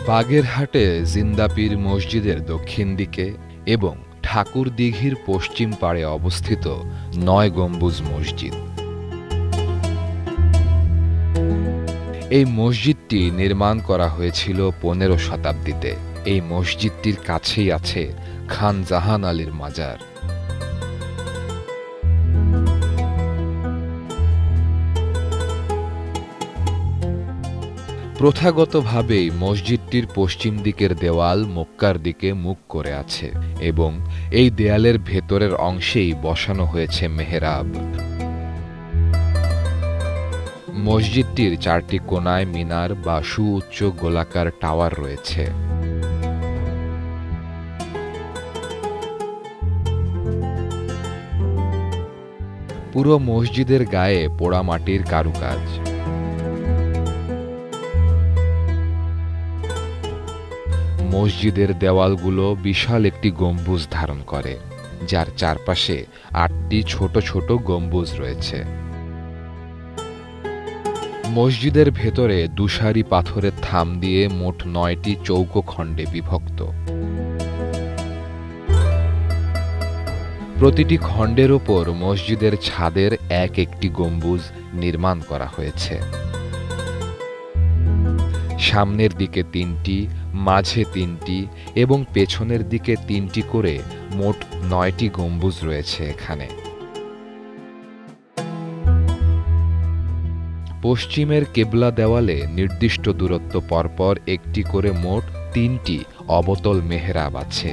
বাগেরহাটে জিন্দাপীর মসজিদের দক্ষিণ দিকে এবং ঠাকুর দিঘির পশ্চিম পাড়ে অবস্থিত ৯ গম্বুজ মসজিদ। এই মসজিদটি নির্মাণ করা হয়েছিল ১৫ শতাব্দীতে। এই মসজিদটির কাছেই আছে খান জাহান আলীর মাজার। প্রথাগতভাবেই মসজিদটির পশ্চিম দিকের দেওয়াল মক্কার দিকে মুখ করে আছে এবং এই দেয়ালের ভেতরের অংশেই বসানো হয়েছে মেহরাব। মসজিদটির ৪টি কোণায় মিনার বা সুউচ্চ গোলাকার টাওয়ার রয়েছে। পুরো মসজিদের গায়ে পোড়ামাটির কারুকাজ। মসজিদের দেওয়ালগুলো বিশাল একটি গম্বুজ ধারণ করে, যার চারপাশে ৮টি ছোট ছোট গম্বুজ রয়েছে। মসজিদের ভেতরে দুসারি পাথরের থাম দিয়ে মোট ৯টি চৌকো খণ্ডে বিভক্ত। প্রতিটি খণ্ডের ওপর মসজিদের ছাদের একটি গম্বুজ নির্মাণ করা হয়েছে। সামনের দিকে ৩টি, মাঝে ৩টি এবং পেছনের দিকে ৩টি করে মোট ৯টি গম্বুজ রয়েছে এখানে। পশ্চিমের কেবলা দেওয়ালে নির্দিষ্ট দূরত্ব পরপর একটি করে মোট ৩টি অবতল মেহরাব আছে।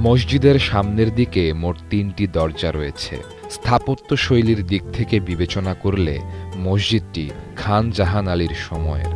মসজিদের সামনের দিকে মোট ৩টি দরজা রয়েছে। স্থাপত্যশৈলীর দিক থেকে বিবেচনা করলে মসজিদটি খান জাহান আলীর সময়ের।